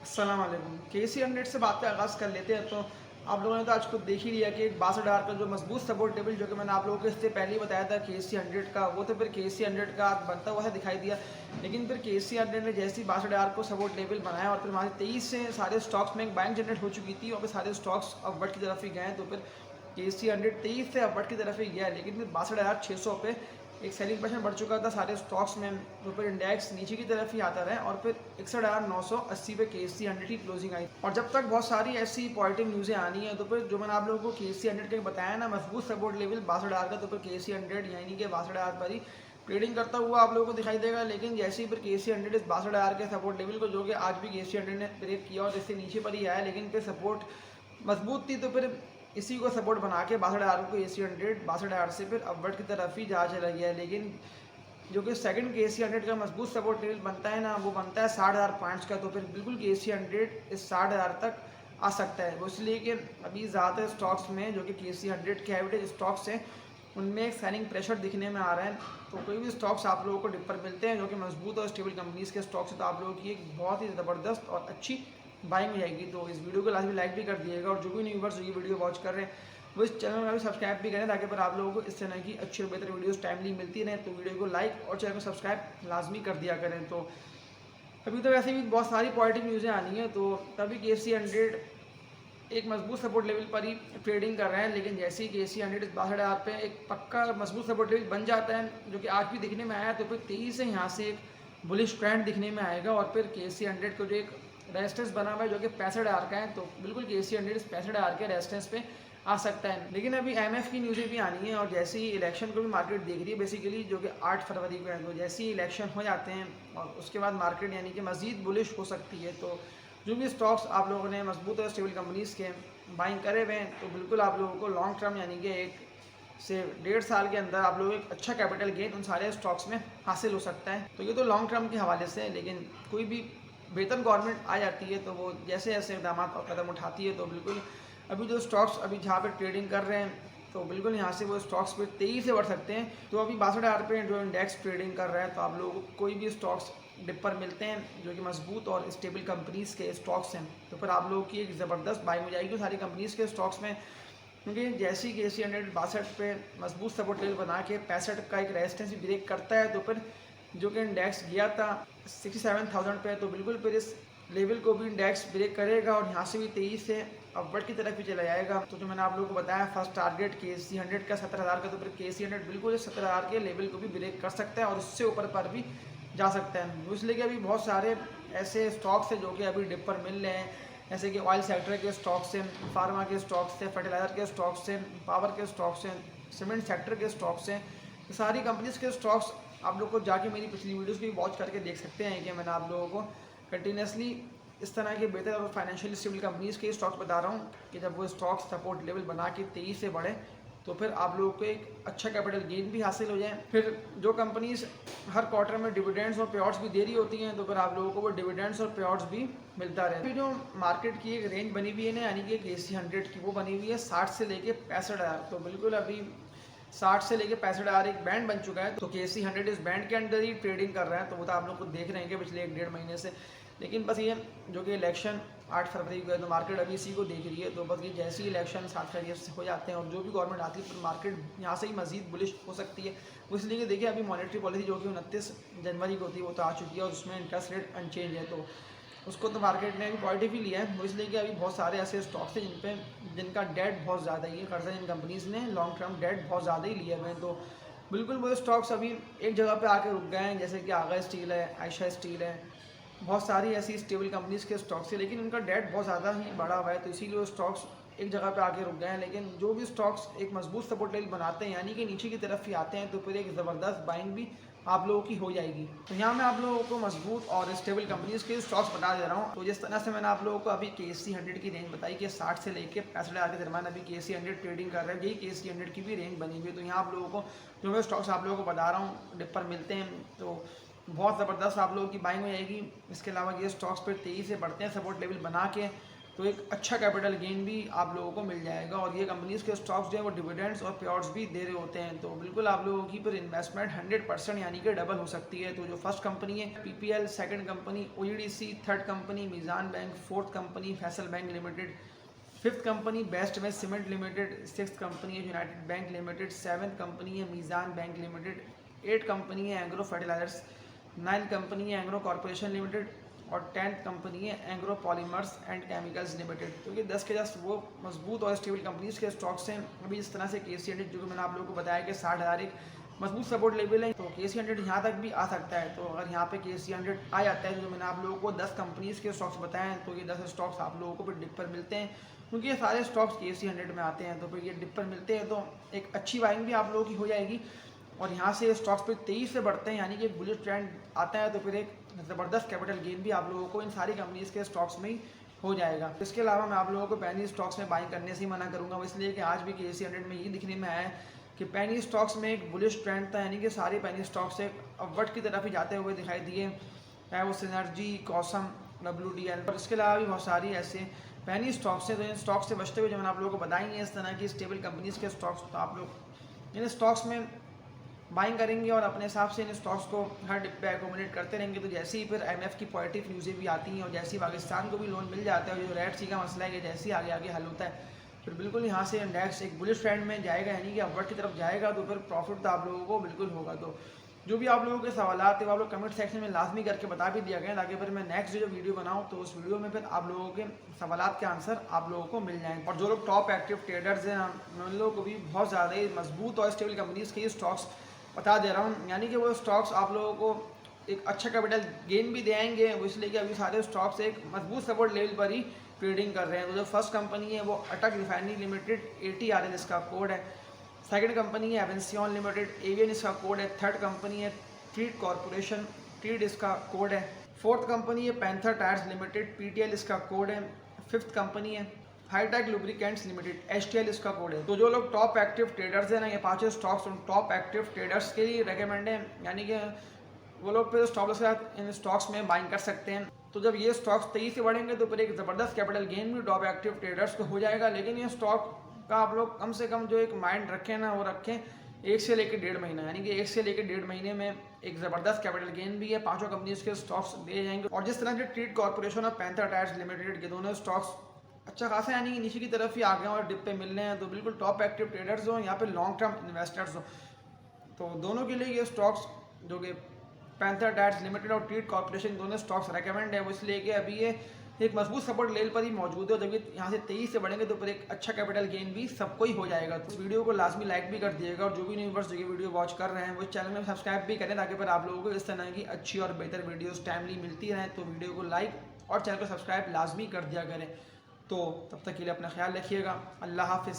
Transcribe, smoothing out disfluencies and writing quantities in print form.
अस्सलाम वालेकुम। KC100 से बात का आगाज़ कर लेते हैं। तो आप लोगों ने तो आज खुद देख ही लिया कि 62 का जो मजबूत सपोर्ट टेबल जो कि मैंने आप लोगों को इससे पहले ही बताया था KC100 का, वो तो फिर KC100 का बनता हुआ दिखाई दिया। लेकिन फिर KC100 ने जैसे ही 62 को सपोर्ट टेबल बनाया और फिर वहाँ से 23 से सारे स्टॉक्स में एक बाइंग जनरेट हो चुकी थी और फिर सारे स्टॉक्स अपवर्ड की तरफ ही गए। तो फिर KC100 23 से अपवर्ड की तरफ ही गया, लेकिन फिर 62,600 पे एक सेलिंग प्रेशर बढ़ चुका था सारे स्टॉक्स में। तो फिर इंडेक्स नीचे की तरफ ही आता रहा और फिर 61,980 पे KC100 की क्लोजिंग आई। और जब तक बहुत सारी ऐसी पॉजिटिव न्यूज़ें आनी है तो फिर जो मैंने आप लोगों को KC100 के बताया ना मजबूत सपोर्ट लेवल 62 का, तो फिर KC100 यानी कि 62 पर ही ट्रेडिंग करता हुआ आप लोगों को दिखाई देगा। लेकिन जैसे ही फिर KC100 इस 62 के सपोर्ट लेवल को, जो कि आज भी KC100 ने ब्रेक किया और इससे नीचे पर ही आया, लेकिन फिर सपोर्ट मजबूत थी तो फिर इसी को सपोर्ट बना के 62 को KC100 62 से फिर अपवर्ड की तरफ ही जा चला गया। लेकिन जो कि सेकंड KC100 का मजबूत सपोर्ट लेवल बनता है ना, वो बनता है 60,005 का। तो फिर बिल्कुल KC100 इस 60,000 तक आ सकता है। वो इसलिए कि अभी ज़्यादातर स्टॉक्स में जो कि KC100 के एवरेज स्टॉक्स हैं उनमें एक सेलिंग प्रेशर दिखने में आ रहा है। तो कोई भी स्टॉक्स आप लोगों को डिपर मिलते हैं जो कि मजबूत और स्टेबल कंपनीज़ के स्टॉक्स हैं, तो आप लोगों की एक बहुत ही ज़बरदस्त और अच्छी बाइंग हो जाएगी। तो इस वीडियो को लास्ट में लाइक भी कर दिएगा और जो भी न्यू व्यूअर्स ये वीडियो वॉच कर रहे हैं वो इस चैनल में भी सब्सक्राइब भी करें, ताकि पर आप लोगों को इस तरह की अच्छी और बेहतर वीडियोस टाइमली मिलती रहें। तो वीडियो को लाइक और चैनल को सब्सक्राइब लाजमी कर दिया करें। तो अभी तो वैसे भी बहुत सारी पॉजिटिव न्यूज़ें आनी है, तो तभी KC100 एक मजबूत सपोर्ट लेवल पर ही ट्रेडिंग कर रहे हैं। लेकिन जैसे ही KC100 इस 62,000 पे एक पक्का मजबूत सपोर्ट लेवल बन जाता है, जो कि आज भी दिखने में आया, तो फिर 23 से यहाँ से एक बुलिश ट्रेंड दिखने में आएगा और फिर KC100 को जो एक रेजिस्टेंस बना हुआ है जो कि 65,000 का है, तो बिल्कुल KC100 इस 65,000 के रेजिस्टेंस पे आ सकता है। लेकिन अभी IMF की न्यूज़ें भी आनी है और जैसे ही इलेक्शन को भी मार्केट देख रही है बेसिकली, जो कि 8 फरवरी को है। तो जैसे ही इलेक्शन हो जाते हैं और उसके बाद मार्केट यानी कि मज़ीद बुलिश हो सकती है। तो जो भी स्टॉक्स आप लोगों ने मजबूत और स्टेबल कंपनीज़ के बाइंग करे हुए हैं, तो बिल्कुल आप लोगों को लॉन्ग टर्म यानी कि 1 से 1.5 साल के अंदर आप लोगों को एक अच्छा कैपिटल गेन उन सारे स्टॉक्स में हासिल हो सकता है। तो ये तो लॉन्ग टर्म के हवाले से है। लेकिन कोई भी वेतन गवर्नमेंट आ जाती है तो वो जैसे जैसे इक़दाम और कदम उठाती है, तो बिल्कुल अभी जो स्टॉक्स अभी जहाँ पर ट्रेडिंग कर रहे हैं, तो बिल्कुल यहाँ से वो स्टॉक्स पे 23 से बढ़ सकते हैं। तो अभी 62,000 पे जो इंडेक्स ट्रेडिंग कर रहा है, तो आप लोगों को कोई भी स्टॉक्स डिपर मिलते हैं जो कि मजबूत और स्टेबल कंपनीज़ के स्टॉक्स हैं, तो फिर आप लोगों की एक ज़बरदस्त बाइंग हो जाएगी सारी कंपनीज़ के स्टॉक्स में। क्योंकि जैसे ही KC100 62 पे मजबूत सपोर्ट लेवल बना के 65 का एक रेजिस्टेंस ब्रेक करता है, तो फिर जो कि इंडेक्स गया था 67,000 पे, तो बिल्कुल फिर इस लेवल को भी इंडेक्स ब्रेक करेगा और यहाँ से भी 23 से अपवर्ड की तरफ ही चला जाएगा। तो जो मैंने आप लोगों को बताया फर्स्ट टारगेट KC100 का 17,000 का, तो फिर KC100 बिल्कुल इस 17,000 के लेवल को भी ब्रेक कर सकता है और इससे ऊपर पर भी जा सकता है। तो इसलिए कि अभी बहुत सारे ऐसे स्टॉक्स हैं जो कि अभी डिप पर मिल रहे हैं, जैसे कि ऑयल सेक्टर के स्टॉक्स हैं, फार्मा के स्टॉक्स हैं, फर्टिलाइज़र के स्टॉक्स हैं, पावर के स्टॉक्स हैं, सीमेंट सेक्टर के स्टॉक्स हैं। सारी कंपनीज़ के स्टॉक्स आप लोग को जाके मेरी पिछली वीडियोज़ भी वॉच करके देख सकते हैं कि मैंने आप लोगों को कंटिन्यूसली इस तरह के बेहतर और फाइनेंशियल स्टेबल कंपनीज़ के स्टॉक्स बता रहा हूँ कि जब वो स्टॉक्स सपोर्ट लेवल बना के 23 से बढ़े, तो फिर आप लोगों को एक अच्छा कैपिटल गेन भी हासिल हो जाए। फिर जो कंपनीज़ हर क्वार्टर में डिविडेंड्स और पे-आउट्स भी दे रही होती हैं, तो फिर आप लोगों को वो डिविडेंड्स और पे-आउट्स भी मिलता रहे। फिर जो मार्केट की एक रेंज बनी हुई है ना, यानी कि KC100 की, वो बनी हुई है 60 से लेके 65,000। तो बिल्कुल अभी 60 से लेके 65,000 एक बैंड बन चुका है। तो KC100 इस बैंड के अंदर ही ट्रेडिंग कर रहा है। तो वो तो आप लोग को देख रहे हैं कि पिछले 1-1.5 महीने से। लेकिन बस ये जो कि इलेक्शन 8 फरवरी को है, तो मार्केट अभी इसी को देख रही है। तो बस ये जैसे ही इलेक्शन 7 फरवरी से हो जाते हैं और जो भी गवर्नमेंट आती है, तो मार्केट यहाँ से ही मजीद बुलिश हो सकती है। वो इसलिए कि देखिए अभी मॉनेटरी पॉलिसी जो कि 29 जनवरी को थी वो तो आ चुकी है और उसमें इंटरेस्ट रेट अनचेंज है, तो उसको तो मार्केट ने अभी पॉजिटिव ही लिया है। वो इसलिए कि अभी बहुत सारे ऐसे स्टॉक्स हैं जिनका डेट बहुत ज़्यादा ही है, कर्जा इन कंपनीज़ ने लॉन्ग टर्म डेट बहुत ज़्यादा ही लिए हुए हैं। तो बिल्कुल वो स्टॉक्स अभी एक जगह पे आके रुक गए हैं, जैसे कि आगा स्टील है, आयशा स्टील है, बहुत सारी ऐसी स्टेबल कंपनीज़ के स्टॉक्स है, लेकिन उनका डेट बहुत ज़्यादा ही बढ़ा हुआ है, तो इसीलिए वो स्टॉक्स एक जगह पे आके रुक गए हैं। लेकिन जो भी स्टॉक्स एक मजबूत सपोर्ट लेवल बनाते हैं यानी कि नीचे की तरफ ही आते हैं, तो फिर एक ज़बरदस्त बाइंग भी आप लोगों की हो जाएगी। तो यहाँ मैं आप लोगों को मजबूत और स्टेबल कंपनीज़ के स्टॉक्स बता दे रहा हूँ। तो जिस तरह से मैंने आप लोगों को अभी KC100 की रेंज बताई कि 60 से लेकर 65,000 के दरमियान अभी KC100 ट्रेडिंग कर रहा है, यही KC100 की भी रेंज बनी हुई है। तो यहाँ आप लोगों को जो मैं स्टॉक्स आप लोगों को बता रहा हूँ डिप पर मिलते हैं, तो बहुत ज़बरदस्त आप लोगों की बाइंग हो जाएगी। इसके अलावा ये स्टॉक्स पर 23 से बढ़ते हैं सपोर्ट लेवल बना के, तो एक अच्छा कैपिटल गेन भी आप लोगों को मिल जाएगा। और ये कंपनीज़ के स्टॉक्स जो है वो डिविडेंड्स और पेआउट्स भी दे रहे होते हैं, तो बिल्कुल आप लोगों की फिर इन्वेस्टमेंट 100% यानी कि डबल हो सकती है। तो जो फर्स्ट कंपनी है PPL, second company OEDC, third company Meezan bank, fourth company Faysal bank limited, fifth company best west cement limited, sixth company है united bank limited, seventh company है Meezan bank limited, eight company है agro fertilizers, ninth company है agro corporation limited और 10th company है agro polymers and chemicals limited. तो ये 10 के 10 वो मजबूत और स्टेबल कंपनीज के स्टॉक्स हैं। अभी इस तरह से KC 100 जो कि मैंने आप लोगों को बताया कि 60,000 एक मजबूत सपोर्ट लेवल है, तो KC 100 यहाँ तक भी आ सकता है। तो अगर यहाँ पे KC 100 आ जाता है, जो मैंने आप लोगों को 10 कंपनीज के स्टॉक्स बताए हैं, तो ये 10 स्टॉक्स आप लोगों को फिर डिप पर मिलते हैं, क्योंकि ये सारे स्टॉक्स KC 100 में आते हैं। तो फिर ये डिप पर मिलते हैं तो एक अच्छी बाइंग भी आप लोगों की हो जाएगी। और यहाँ से स्टॉक्स पे तेज़ी से बढ़ते हैं, यानी कि एक बुलिश ट्रेंड आता है, तो फिर एक ज़बरदस्त कैपिटल गेन भी आप लोगों को इन सारी कंपनीज़ के स्टॉक्स में ही हो जाएगा। इसके अलावा मैं आप लोगों को पैनी स्टॉक्स में बाइंग करने से ही मना करूँगा, इसलिए कि आज भी KC 100 में ये दिखने में आया है कि पैनी स्टॉक्स में एक बुलिश ट्रेंड था, यानी कि सारे पैनी स्टॉक्स एक अपवर्ड की तरफ ही जाते हुए दिखाई दिए, चाहे वो सिनर्जी, कॉसम, WDL और इसके अलावा भी बहुत सारी ऐसे पैनी स्टॉक्स हैं। तो इन स्टॉक्स से बचते हुए जो मैंने आप लोगों को बताई है इस तरह की स्टेबल कंपनीज़ के स्टॉक्स, तो आप लोग इन स्टॉक्स में बाइंग करेंगे और अपने हिसाब से इन स्टॉक्स को हर डिप पे एकोमोडेट करते रहेंगे। तो जैसे ही फिर IMF की पॉजिटिव न्यूज़ें भी आती हैं और जैसे ही पाकिस्तान को भी लोन मिल जाता है, जो रेड सी का मसला है कि जैसे ही आगे आगे हल होता है, फिर बिल्कुल यहाँ से इंडेक्स एक बुलिश ट्रेंड में जाएगा, यानी कि अपवर्ड की तरफ जाएगा, तो फिर प्रॉफिट तो आप लोगों को बिल्कुल होगा। तो जो भी आप लोगों के सवाल है वो आप लोग कमेंट सेक्शन में लाजमी करके बता भी दिया गया, ताकि फिर मैं नेक्स्ट जो वीडियो बनाऊँ तो उस वीडियो में फिर आप लोगों के सवाल के आंसर आप लोगों को मिल जाएँ। और जो लोग टॉप एक्टिव ट्रेडर्स हैं, उन लोगों को भी बहुत ज़्यादा ही मजबूत और स्टेबल कंपनीज़ के स्टॉक्स बता दे रहा हूँ, यानी कि वो स्टॉक्स आप लोगों को एक अच्छा कैपिटल गेन भी देंगे, वो इसलिए कि अभी सारे स्टॉक्स एक मजबूत सपोर्ट लेवल पर ही ट्रेडिंग कर रहे हैं। तो जो फर्स्ट कंपनी है वो अटक रिफाइनरी लिमिटेड, ATRL इसका कोड है, सेकंड कंपनी है एवेंसियन लिमिटेड, AVN इसका कोड है, थर्ड कंपनी है ट्रीड कॉर्पोरेशन, ट्रीड इसका कोड है, फोर्थ कंपनी है पैंथर टायर्स लिमिटेड, PTL इसका कोड है, फिफ्थ कंपनी है हाईटेक लुब्रिकेंट्स लिमिटेड, HTL इसका कोड है। तो जो लोग टॉप एक्टिव ट्रेडर्स हैं ना, ये पांचों स्टॉक्स उन टॉप एक्टिव ट्रेडर्स के लिए रेकमेंड है, यानी कि वो लोग फिर स्टॉप लॉस के साथ इन स्टॉक्स में बाइंग कर सकते हैं। तो जब ये स्टॉक्स तेजी से बढ़ेंगे तो फिर एक ज़बरदस्त कैपिटल गेन भी टॉप एक्टिव ट्रेडर्स को हो जाएगा। लेकिन ये स्टॉक का आप लोग कम से कम जो एक माइंड रखें ना, वो रखें 1 से लेकर 1.5 महीना, यानी कि 1 से लेकर 1.5 महीने में एक ज़बरदस्त कैपिटल गेन भी है, पांचों कंपनीज के स्टॉक्स दिए जाएंगे। और जिस तरह से ट्रीड कॉर्पोरेशन और पैंथर टायर्स लिमिटेड के दोनों स्टॉक्स अच्छा खासा यानी कि नीचे की तरफ ही आ गए और डिप पे मिल रहे हैं, तो बिल्कुल टॉप एक्टिव ट्रेडर्स हो, यहाँ पे लॉन्ग टर्म इन्वेस्टर्स हो, तो दोनों के लिए ये स्टॉक्स जो कि पैंथर टायर्स लिमिटेड और ट्रीड कॉर्पोरेशन दोनों स्टॉक्स रेकमेंड है, वो इसलिए कि अभी ये एक मजबूत सपोर्ट लेवल पर ही मौजूद है। जब ये यहाँ से तेजी से बढ़ेंगे तो फिर एक अच्छा कैपिटल गेन भी सबको ही हो जाएगा। तो इस वीडियो को लाजमी लाइक भी कर दिएगा, और जो भी न्यूवर्स जो ये वीडियो वॉच कर रहे हैं वो चैनल में सब्सक्राइब भी करें, ताकि फिर आप लोगों को इस तरह की अच्छी और बेहतर वीडियोज़ टाइमली मिलती रहें। तो वीडियो को लाइक और चैनल को सब्सक्राइब लाजमी कर दिया करें। तो तब तक के लिए अपना ख्याल रखिएगा। अल्लाह हाफिज़।